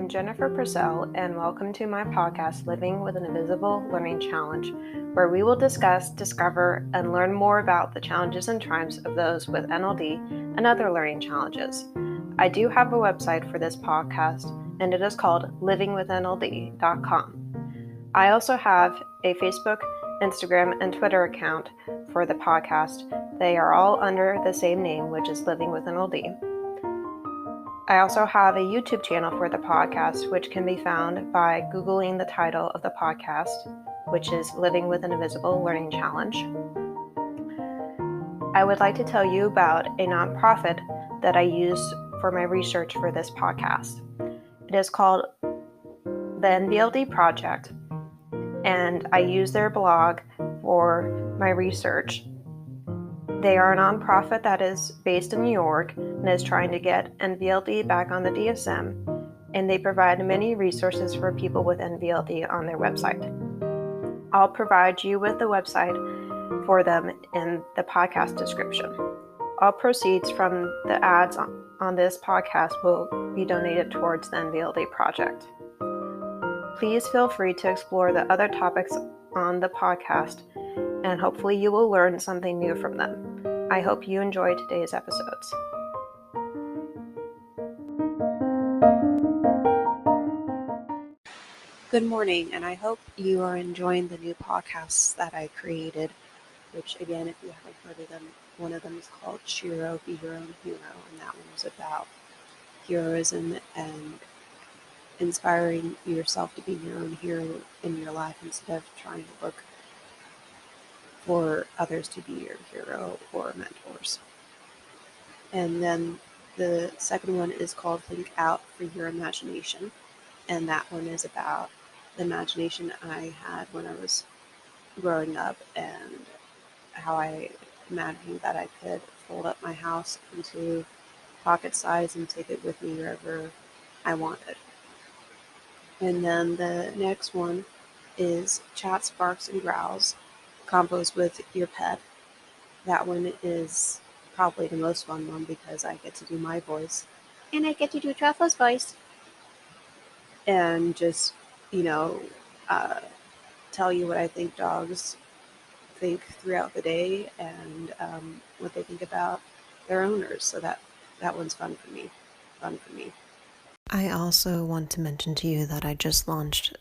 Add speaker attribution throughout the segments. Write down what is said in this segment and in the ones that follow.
Speaker 1: I'm Jennifer Purcell, and welcome to my podcast, Living with an Invisible Learning Challenge, where we will discuss, discover, and learn more about the challenges and triumphs of those with NLD and other learning challenges. I do have a website for this podcast, and it is called livingwithnld.com. I also have a Facebook, Instagram, and Twitter account for the podcast. They are all under the same name, which is Living with NLD. I also have a YouTube channel for the podcast, which can be found by Googling the title of the podcast, which is Living with an Invisible Learning Challenge. I would like to tell you about a nonprofit that I use for my research for this podcast. It is called the NLD Project, and I use their blog for my research. They are a nonprofit that is based in New York and is trying to get NVLD back on the DSM, and they provide many resources for people with NVLD on their website. I'll provide you with the website for them in the podcast description. All proceeds from the ads on this podcast will be donated towards the NVLD project. Please feel free to explore the other topics on the podcast, and hopefully you will learn something new from them. I hope you enjoy today's episodes. Good morning, and I hope you are enjoying the new podcasts that I created, which again, if you haven't heard of them, one of them is called Shiro, Be Your Own Hero, and that one was about heroism and inspiring yourself to be your own hero in your life instead of trying to look for others to be your hero or mentors. And then the second one is called Think Out for Your Imagination, and that one is about the imagination I had when I was growing up and how I imagined that I could fold up my house into pocket size and take it with me wherever I wanted. And then the next one is Chats, Barks, and Growls, Combos with Your Pet. That one is probably the most fun one because I get to do my voice. And I get to do Truffle's voice. And just, tell you what I think dogs think throughout the day and what they think about their owners. So that one's fun for me. I also want to mention to you that I just launched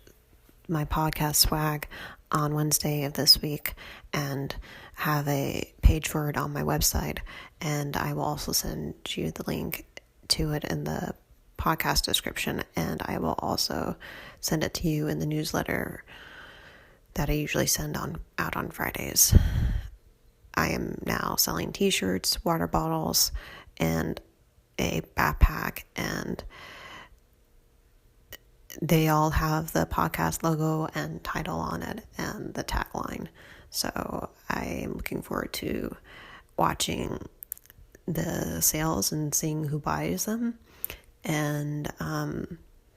Speaker 1: my podcast swag on Wednesday of this week and have a page for it on my website, and I will also send you the link to it in the podcast description, and I will also send it to you in the newsletter that I usually send out on Fridays. I am now selling t-shirts, water bottles, and a backpack, and they all have the podcast logo and title on it and the tagline. So I'm looking forward to watching the sales and seeing who buys them and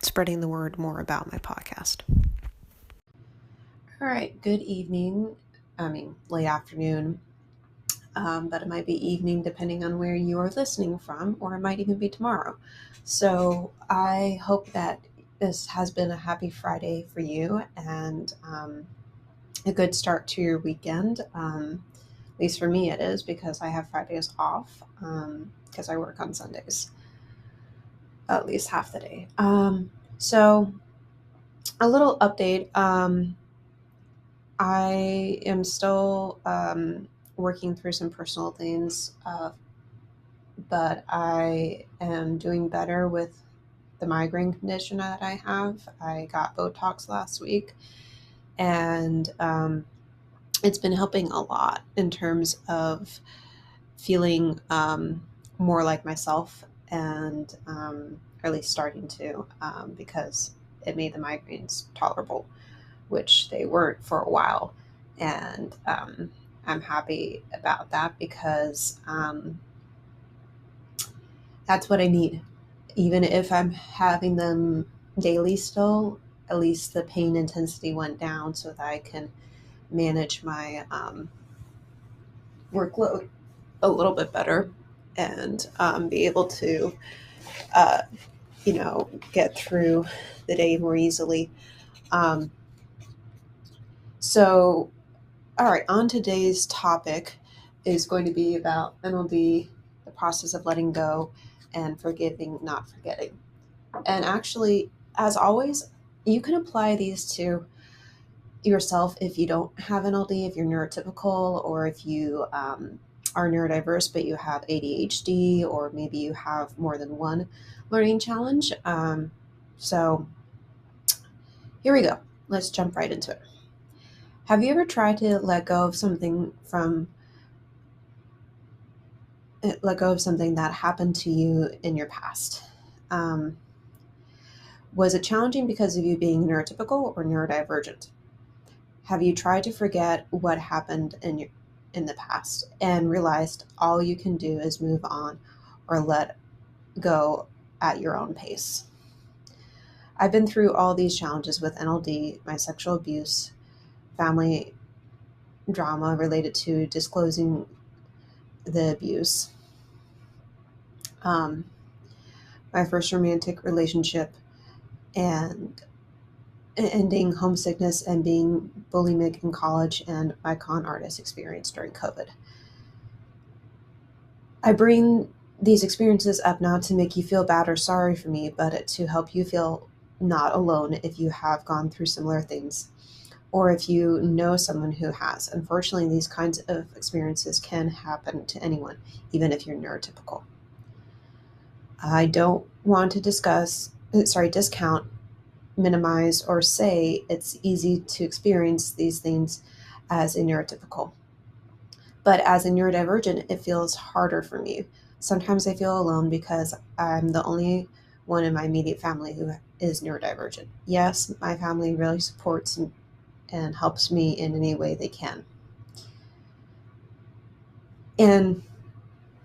Speaker 1: spreading the word more about my podcast. All right, good evening. Late afternoon, but it might be evening depending on where you are listening from, or it might even be tomorrow. So I hope that this has been a happy Friday for you and a good start to your weekend. At least for me it is, because I have Fridays off because I work on Sundays at least half the day. So a little update. I am still working through some personal things, but I am doing better with the migraine condition that I have. I got Botox last week, and it's been helping a lot in terms of feeling more like myself, and or at least starting to, because it made the migraines tolerable, which they weren't for a while. And I'm happy about that because that's what I need. Even if I'm having them daily still, at least the pain intensity went down so that I can manage my workload a little bit better and be able to
Speaker 2: get through the day more easily. Um, so, all right, on today's topic is going to be about NLD, the process of letting go, and forgiving, not forgetting. And actually, as always, you can apply these to yourself if you don't have NLD, if you're neurotypical, or if you are neurodiverse but you have ADHD, or maybe you have more than one learning challenge. So here we go. Let's jump right into it. Have you ever tried to let go of something that happened to you in your past? Was it challenging because of you being neurotypical or neurodivergent? Have you tried to forget what happened in the past and realized all you can do is move on or let go at your own pace? I've been through all these challenges with NLD, my sexual abuse, family drama related to disclosing the abuse, my first romantic relationship, and ending homesickness and being bulimic in college, and my con artist experience during COVID. I bring these experiences up not to make you feel bad or sorry for me, but to help you feel not alone if you have gone through similar things or if you know someone who has. Unfortunately, these kinds of experiences can happen to anyone, even if you're neurotypical. I don't want to discount, minimize, or say it's easy to experience these things as a neurotypical. But as a neurodivergent, it feels harder for me. Sometimes I feel alone because I'm the only one in my immediate family who is neurodivergent. Yes, my family really supports and helps me in any way they can. And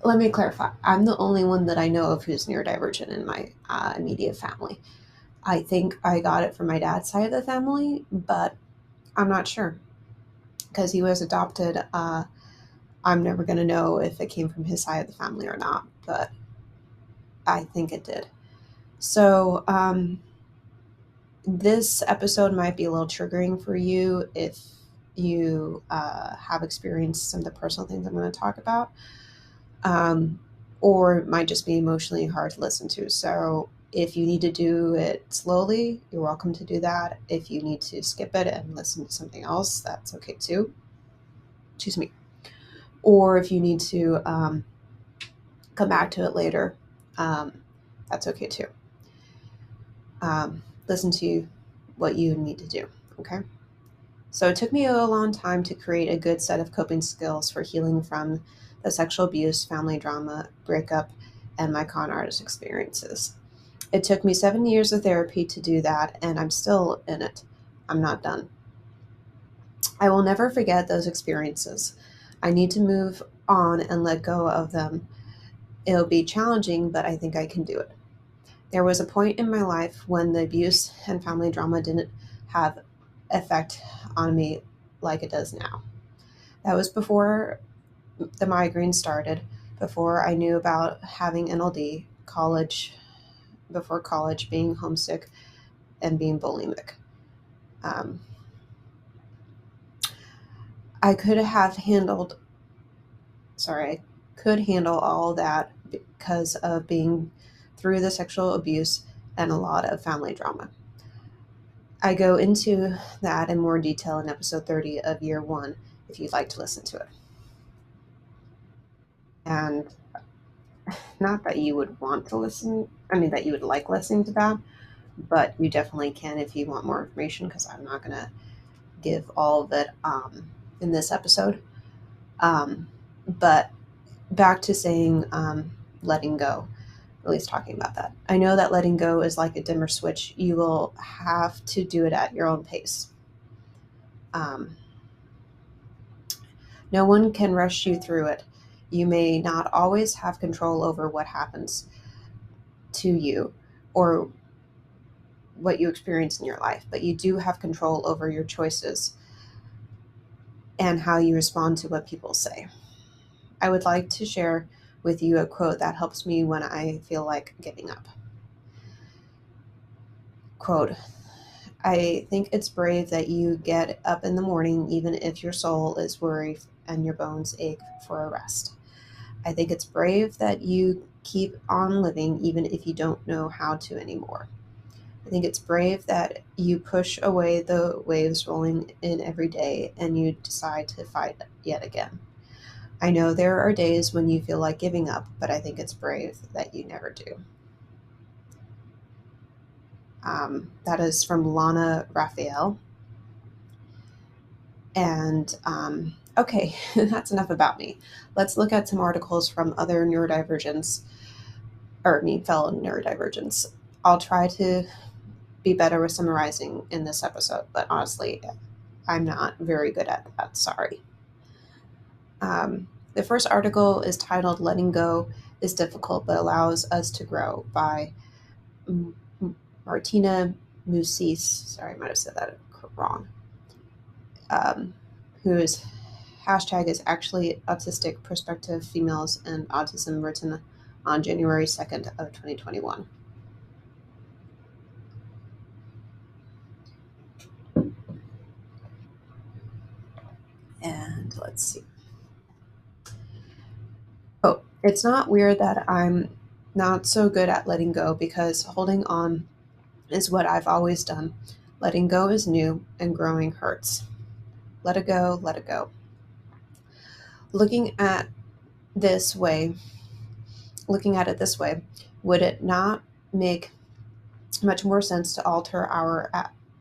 Speaker 2: let me clarify, I'm the only one that I know of who's neurodivergent in my immediate family. I think I got it from my dad's side of the family, but I'm not sure because he was adopted. I'm never going to know if it came from his side of the family or not, but I think it did. So, this episode might be a little triggering for you if you have experienced some of the personal things I'm going to talk about, or it might just be emotionally hard to listen to. So, if you need to do it slowly, you're welcome to do that. If you need to skip it and listen to something else, that's okay too. Excuse me. Or if you need to come back to it later, that's okay too. Listen to what you need to do, okay? So it took me a long time to create a good set of coping skills for healing from the sexual abuse, family drama, breakup, and my con artist experiences. It took me 7 years of therapy to do that, and I'm still in it. I'm not done. I will never forget those experiences. I need to move on and let go of them. It'll be challenging, but I think I can do it. There was a point in my life when the abuse and family drama didn't have effect on me like it does now. That was before the migraine started, before I knew about having NLD, before college, being homesick, and being bulimic. Um, I could have handled, I could handle all that because of being through the sexual abuse and a lot of family drama. I go into that in more detail in episode 30 of year 1 if you'd like to listen to it. And not that you would want to that you would like listening to that, but you definitely can if you want more information, because I'm not going to give all of it in this episode. But back to saying letting go, at least talking about that. I know that letting go is like a dimmer switch. You will have to do it at your own pace. No one can rush you through it. You may not always have control over what happens to you or what you experience in your life, but you do have control over your choices and how you respond to what people say. I would like to share with you a quote that helps me when I feel like giving up. Quote, I think it's brave that you get up in the morning even if your soul is worried and your bones ache for a rest. I think it's brave that you keep on living even if you don't know how to anymore. I think it's brave that you push away the waves rolling in every day and you decide to fight yet again. I know there are days when you feel like giving up, but I think it's brave that you never do. That is from Lana Raphael. And okay, that's enough about me. Let's look at some articles from other neurodivergents, fellow neurodivergents. I'll try to be better with summarizing in this episode, but honestly, I'm not very good at that. Sorry. The first article is titled Letting Go is Difficult But Allows Us to Grow by Martina Musis. Sorry, I might have said that wrong. Whose hashtag is actually Autistic Prospective Females and Autism, written on January 2nd of 2021. And let's see. Oh, it's not weird that I'm not so good at letting go because holding on is what I've always done. Letting go is new and growing hurts. Let it go, let it go. Looking at it this way, would it not make much more sense to alter our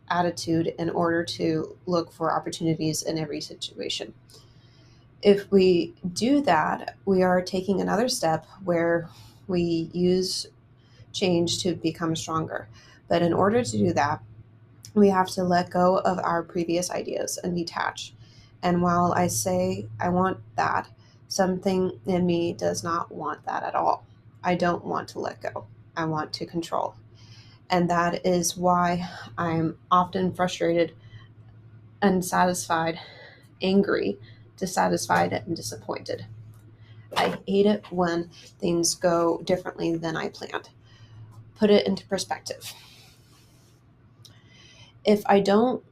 Speaker 2: attitude in order to look for opportunities in every situation? If we do that, we are taking another step where we use change to become stronger. But in order to do that, we have to let go of our previous ideas and detach. And while I say I want that, something in me does not want that at all. I don't want to let go. I want to control. And that is why I'm often frustrated, unsatisfied, angry, dissatisfied, and disappointed. I hate it when things go differently than I planned. Put it into perspective. If I don't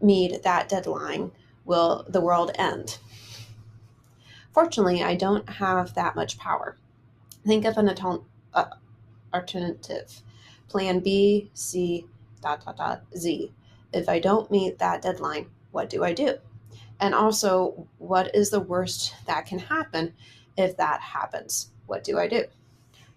Speaker 2: meet that deadline, will the world end? Fortunately, I don't have that much power. Think of an alternative. Plan B, C, ... Z. If I don't meet that deadline, what do I do? And also, what is the worst that can happen if that happens? What do I do?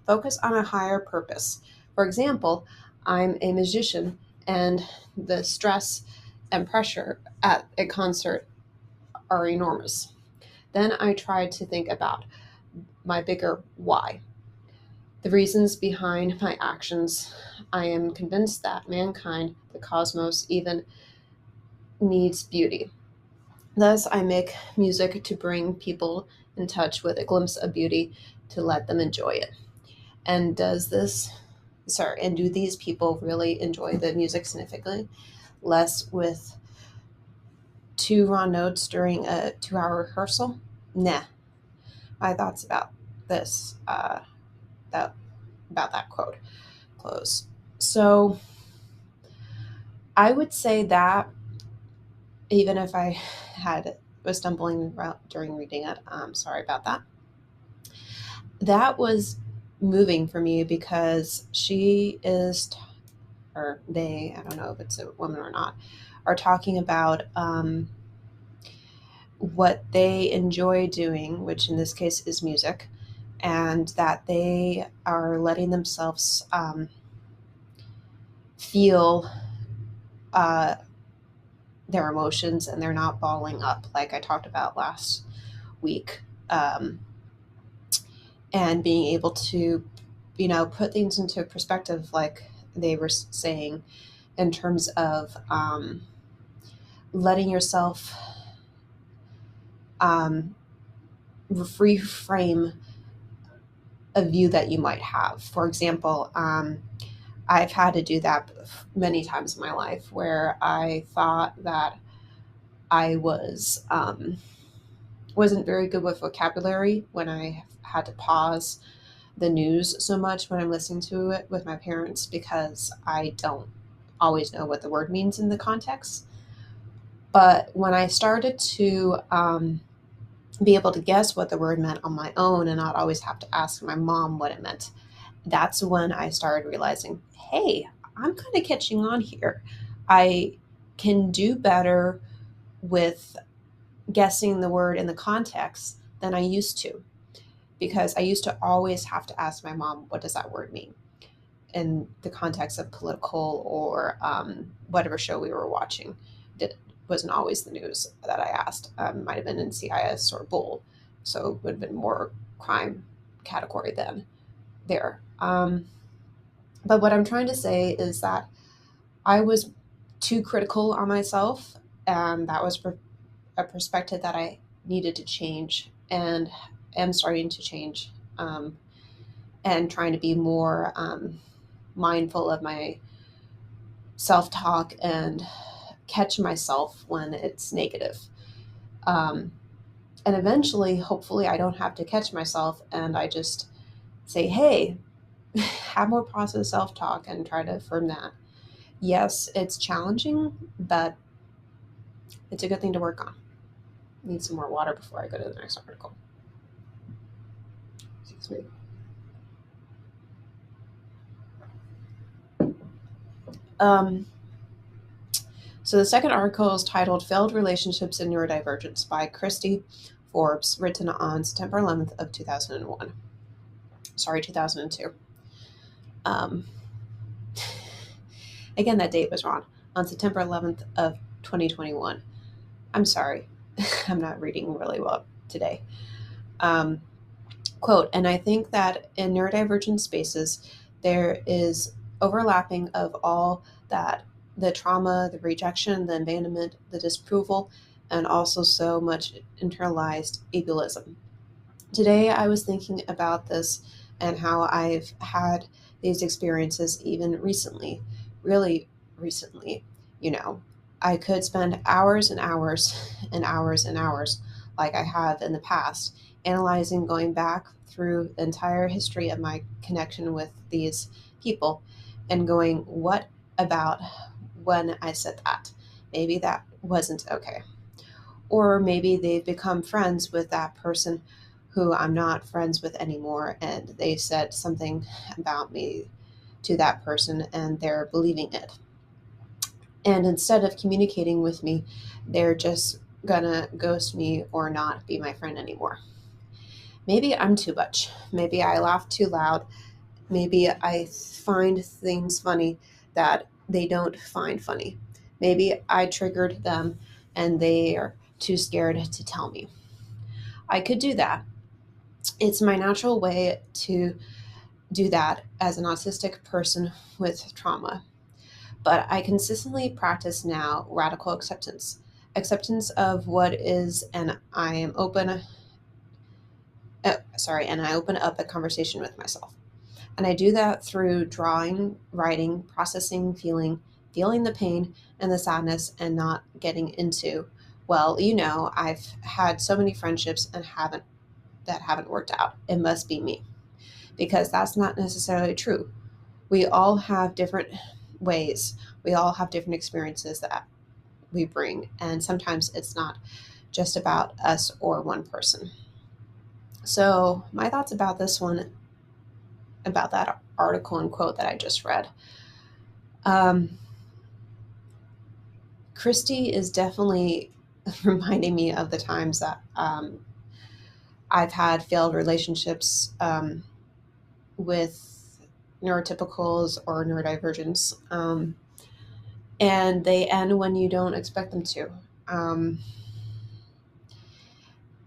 Speaker 2: Focus on a higher purpose. For example, I'm a musician and the stress and pressure at a concert are enormous. Then I try to think about my bigger why, the reasons behind my actions. I am convinced that mankind, the cosmos, even needs beauty. Thus, I make music to bring people in touch with a glimpse of beauty to let them enjoy it. And do these people really enjoy the music significantly less with 2 raw notes during a 2-hour rehearsal? Nah. My thoughts about this, about that quote. Close. So I would say that even if I was stumbling during reading it, sorry about that. That was moving for me because she is, or they, I don't know if it's a woman or not, are talking about what they enjoy doing, which in this case is music, and that they are letting themselves feel their emotions and they're not balling up like I talked about last week. And being able to, put things into perspective, like they were saying, in terms of letting yourself reframe a view that you might have. For example, I've had to do that many times in my life where I thought that I wasn't very good with vocabulary when I had to pause the news so much when I'm listening to it with my parents because I don't always know what the word means in the context. But when I started to be able to guess what the word meant on my own and not always have to ask my mom what it meant, that's when I started realizing, hey, I'm kind of catching on here. I can do better with guessing the word in the context than I used to, because I used to always have to ask my mom, what does that word mean? In the context of political or whatever show we were watching. It wasn't always the news that I asked. Might have been NCIS or Bull. So it would have been more crime category than there. But what I'm trying to say is that I was too critical on myself, and that was a perspective that I needed to change and am starting to change, and trying to be more mindful of my self-talk and catch myself when it's negative. Um, and eventually, hopefully, I don't have to catch myself and I just say, hey, have more positive self-talk and try to affirm that. Yes, it's challenging, but it's a good thing to work on. Need some more water before I go to the next article. Excuse me. So the second article is titled Failed Relationships and Neurodivergence by Christy Forbes, written on September 11th of 2001. Sorry, 2002. Again, that date was wrong. On September 11th of 2021. I'm sorry. I'm not reading really well today. Quote, and I think that in neurodivergent spaces, there is overlapping of all that, the trauma, the rejection, the abandonment, the disapproval, and also so much internalized ableism. Today, I was thinking about this and how I've had these experiences even recently, really recently. I could spend hours and hours and hours and hours, like I have in the past, analyzing, going back through the entire history of my connection with these people and going, what about when I said that? Maybe that wasn't okay. Or maybe they've become friends with that person who I'm not friends with anymore, and they said something about me to that person and they're believing it. And instead of communicating with me, they're just gonna ghost me or not be my friend anymore. Maybe I'm too much. Maybe I laugh too loud. Maybe I find things funny that they don't find funny. Maybe I triggered them and they are too scared to tell me. I could do that. It's my natural way to do that as an autistic person with trauma. But I consistently practice now radical acceptance of what is, and I am open. And I open up a conversation with myself. And I do that through drawing, writing, processing, feeling the pain and the sadness, and not getting into, well, I've had so many friendships and haven't worked out. It must be me. Because that's not necessarily true. We all have different ways. We all have different experiences that we bring. And sometimes it's not just about us or one person. So my thoughts about this one, about that article and quote that I just read. Christy is definitely reminding me of the times that I've had failed relationships with neurotypicals or neurodivergents, and they end when you don't expect them to.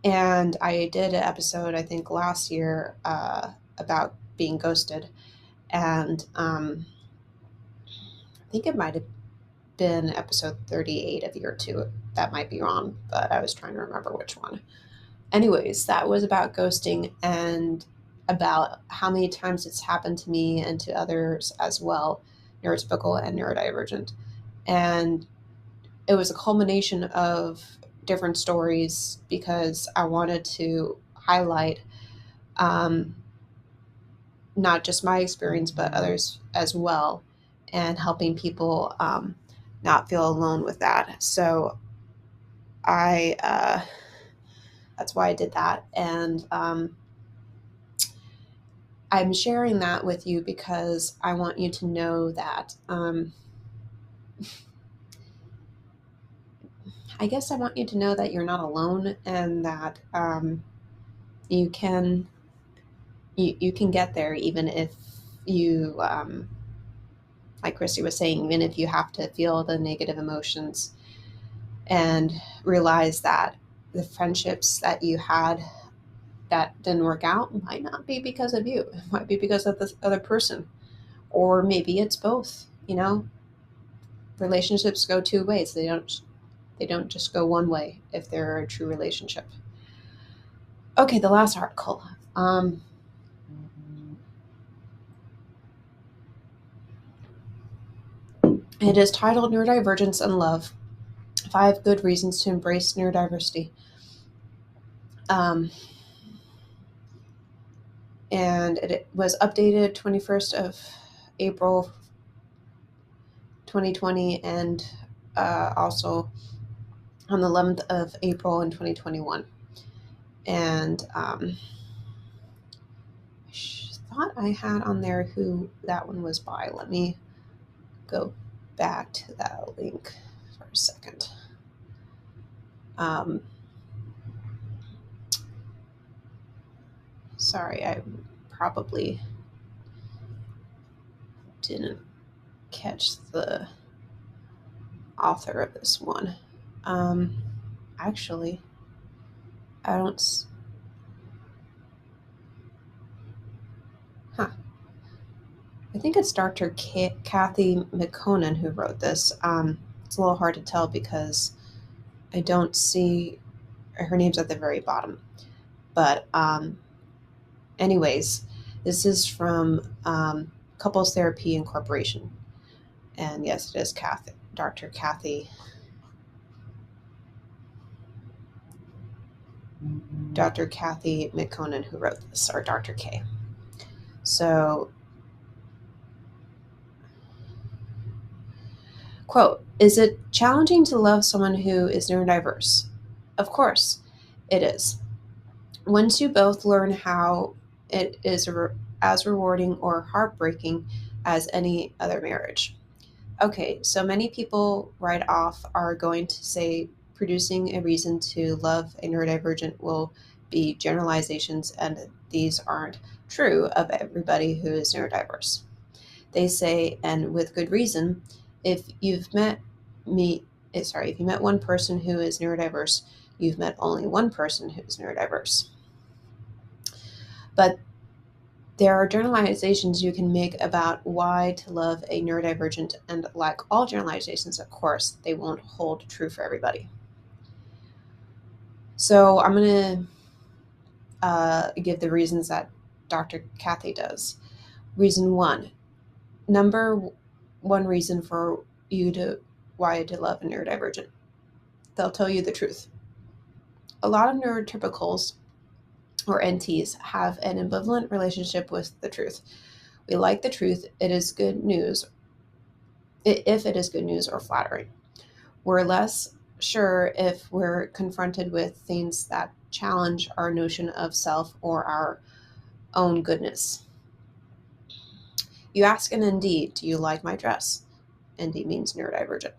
Speaker 2: And I did an episode, I think last year, about being ghosted, and I think it might have been episode 38 of year 2. That might be wrong, but I was trying to remember which one. Anyways, that was about ghosting and about how many times it's happened to me and to others as well, neurotypical and neurodivergent. And it was a culmination of different stories because I wanted to highlight not just my experience, but others as well, and helping people not feel alone with that. So I that's why I did that, and I'm sharing that with you because I want you to know that. I guess I want you to know that you're not alone, and that you can you can get there, even if you like Christy was saying, even if you have to feel the negative emotions, and realize that the friendships that you had that didn't work out might not be because of you. It might be because of this other person, or maybe it's both. Relationships go two ways. They don't just go one way if they're a true relationship. Okay, the last article. It is titled Neurodivergence and Love: 5 Good Reasons to Embrace Neurodiversity. And it was updated 21st of April 2020, and also on the 11th of April in 2021. And I thought I had on there who that one was by. Let me go back to that link for a second. Sorry, I probably didn't catch the author of this one. Actually, I don't. I think it's Dr. Kathy McConan who wrote this. It's a little hard to tell because I don't see her name's at the very bottom. But anyways, this is from Couples Therapy Incorporation. And yes, it is Dr. Kathy McConan who wrote this, or Dr. K. So, quote, "Is it challenging to love someone who is neurodiverse? Of course, it is. Once you both learn how, it is as rewarding or heartbreaking as any other marriage." Okay, so many people right off are going to say producing a reason to love a neurodivergent will be generalizations, and these aren't true of everybody who is neurodiverse. They say, and with good reason, if you've met one person who is neurodiverse, you've met only one person who is neurodiverse. But there are generalizations you can make about why to love a neurodivergent, and like all generalizations, of course, they won't hold true for everybody. So I'm going to give the reasons that Dr. Kathy does. Reason 1. Number 1 reason for why to love a neurodivergent. They'll tell you the truth. A lot of neurotypicals, or NTs, have an ambivalent relationship with the truth. We like the truth. It is good news, if it is good news or flattering. We're less sure if we're confronted with things that challenge our notion of self or our own goodness. You ask an ND, "Do you like my dress?" ND means neurodivergent.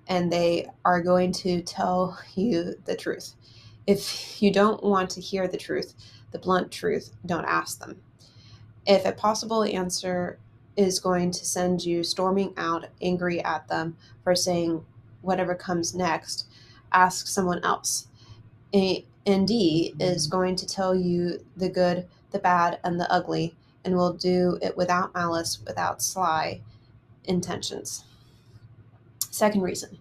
Speaker 2: And they are going to tell you the truth. If you don't want to hear the truth, the blunt truth, don't ask them. If a possible answer is going to send you storming out, angry at them for saying whatever comes next, ask someone else. A ND is going to tell you the good, the bad, and the ugly, and will do it without malice, without sly intentions. Second reason,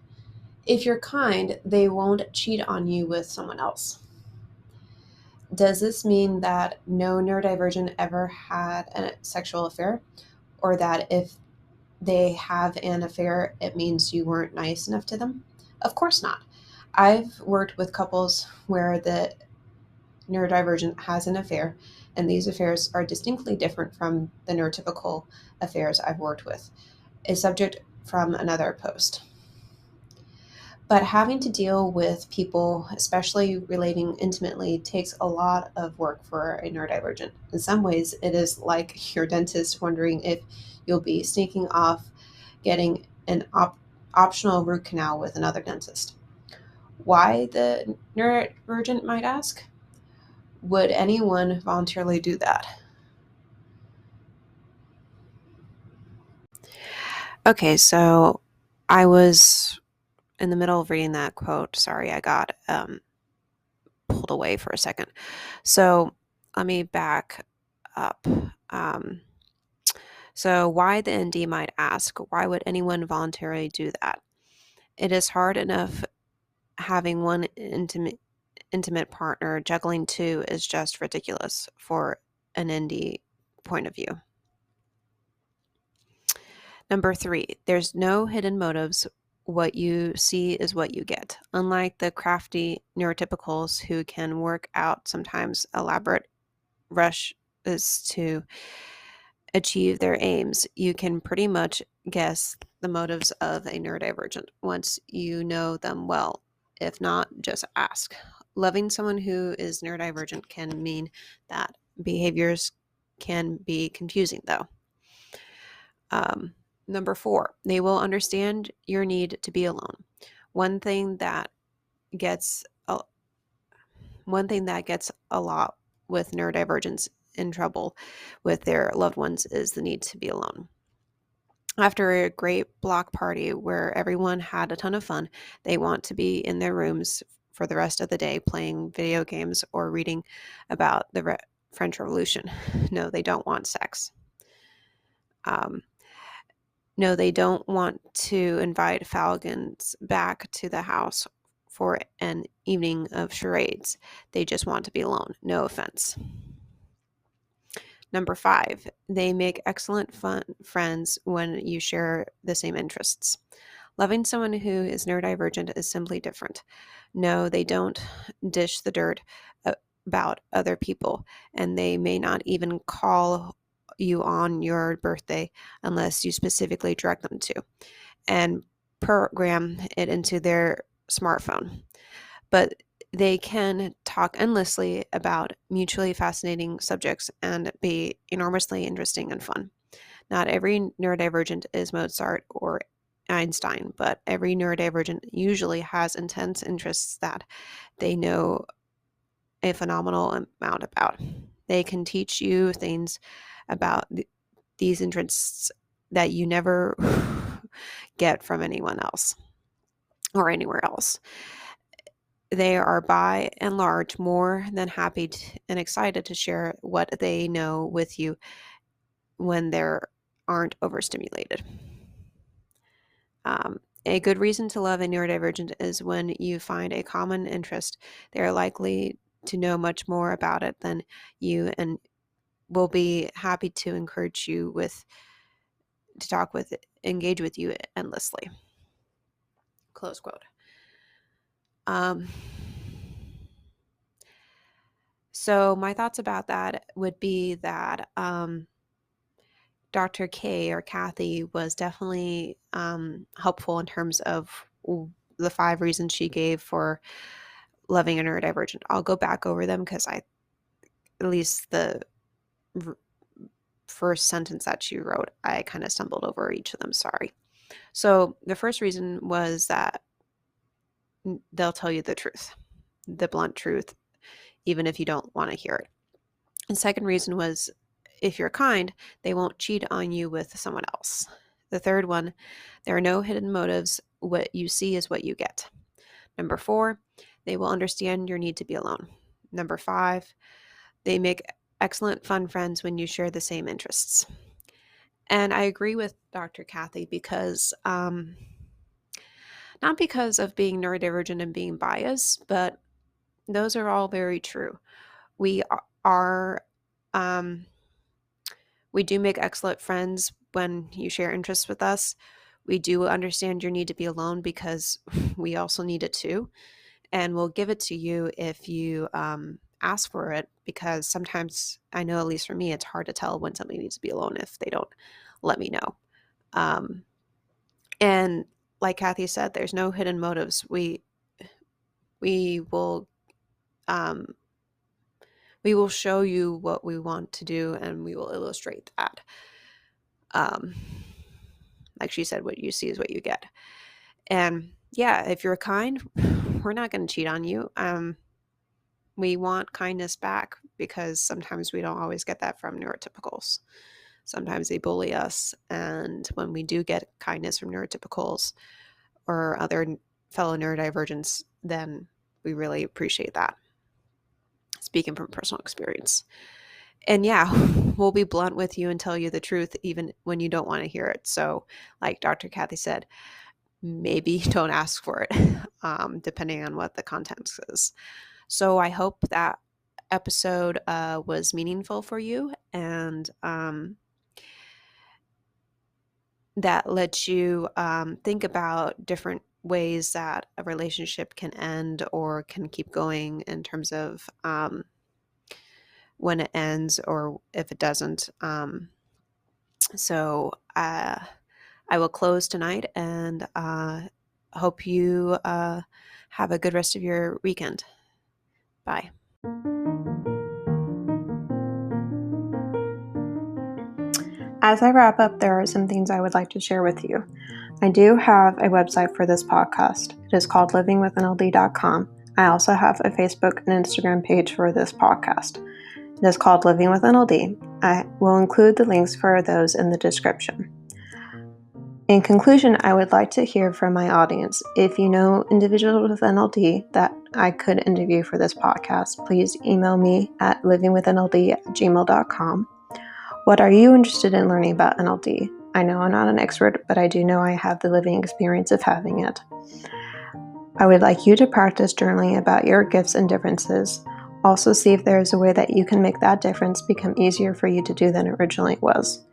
Speaker 2: if you're kind, they won't cheat on you with someone else. Does this mean that no neurodivergent ever had a sexual affair? Or that if they have an affair, it means you weren't nice enough to them? Of course not. I've worked with couples where the neurodivergent has an affair, and these affairs are distinctly different from the neurotypical affairs I've worked with. A subject from another post. But having to deal with people, especially relating intimately, takes a lot of work for a neurodivergent. In some ways, it is like your dentist wondering if you'll be sneaking off getting an optional root canal with another dentist. Why, the neurodivergent might ask? Would anyone voluntarily do that? Okay, so I was in the middle of reading that quote. Sorry, I got pulled away for a second. So let me back up. Um, so why the ND might ask, why would anyone voluntarily do that? It is hard enough having one intimate partner. Juggling two is just ridiculous for an ND point of view. Number 3, there's no hidden motives. What you see is what you get. Unlike the crafty neurotypicals who can work out sometimes elaborate rushes to achieve their aims, you can pretty much guess the motives of a neurodivergent once you know them well. If not, just ask. Loving someone who is neurodivergent can mean that behaviors can be confusing, though. Number 4, they will understand your need to be alone. One thing that gets a lot with neurodivergents in trouble with their loved ones is the need to be alone. After a great block party where everyone had a ton of fun, they want to be in their rooms for the rest of the day playing video games or reading about the French Revolution. No, they don't want sex. No, they don't want to invite Falcons back to the house for an evening of charades. They just want to be alone. No offense. Number 5, they make excellent fun friends when you share the same interests. Loving someone who is neurodivergent is simply different. No, they don't dish the dirt about other people, and they may not even call you on your birthday unless you specifically direct them to and program it into their smartphone. But they can talk endlessly about mutually fascinating subjects and be enormously interesting and fun. Not every neurodivergent is Mozart or Einstein, but every neurodivergent usually has intense interests that they know a phenomenal amount about. They can teach you things about these interests that you never get from anyone else or anywhere else. They are by and large more than happy and excited to share what they know with you when they aren't overstimulated. A good reason to love a neurodivergent is when you find a common interest. They are likely to know much more about it than you and will be happy to encourage you to talk with, engage with you endlessly. Close quote. So my thoughts about that would be that Dr. K or Kathy was definitely helpful in terms of the 5 reasons she gave for loving a neurodivergent. I'll go back over them because at least the first sentence that she wrote, I kind of stumbled over each of them. Sorry. So the first reason was that they'll tell you the truth, the blunt truth, even if you don't want to hear it. And second reason was if you're kind, they won't cheat on you with someone else. The third one, there are no hidden motives. What you see is what you get. Number 4, they will understand your need to be alone. Number 5, they make excellent fun friends when you share the same interests. And I agree with Dr. Kathy because, not because of being neurodivergent and being biased, but those are all very true. We are, we do make excellent friends when you share interests with us. We do understand your need to be alone because we also need it too. And we'll give it to you if you ask for it, because sometimes, I know at least for me, it's hard to tell when somebody needs to be alone if they don't let me know. And like Kathy said, there's no hidden motives. We will show you what we want to do, and we will illustrate that. Like she said, what you see is what you get. And yeah, if you're kind, we're not going to cheat on you. We want kindness back, because sometimes we don't always get that from neurotypicals. Sometimes they bully us, and when we do get kindness from neurotypicals or other fellow neurodivergents, then we really appreciate that. Speaking from personal experience. And yeah, we'll be blunt with you and tell you the truth even when you don't want to hear it. So like Dr. Kathy said, maybe don't ask for it, depending on what the context is. So I hope that episode was meaningful for you, and that lets you think about different ways that a relationship can end or can keep going, in terms of when it ends or if it doesn't. So I will close tonight, and hope you have a good rest of your weekend. Bye.
Speaker 1: As I wrap up, there are some things I would like to share with you. I do have a website for this podcast. It is called livingwithnld.com. I also have a Facebook and Instagram page for this podcast. It is called Living with NLD. I will include the links for those in the description. In conclusion, I would like to hear from my audience. If you know individuals with NLD that I could interview for this podcast, please email me at livingwithnld@gmail.com. What are you interested in learning about NLD? I know I'm not an expert, but I do know I have the living experience of having it. I would like you to practice journaling about your gifts and differences. Also, see if there is a way that you can make that difference become easier for you to do than it originally was.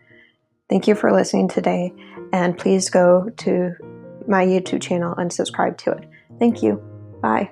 Speaker 1: Thank you for listening today, and please go to my YouTube channel and subscribe to it. Thank you. Bye.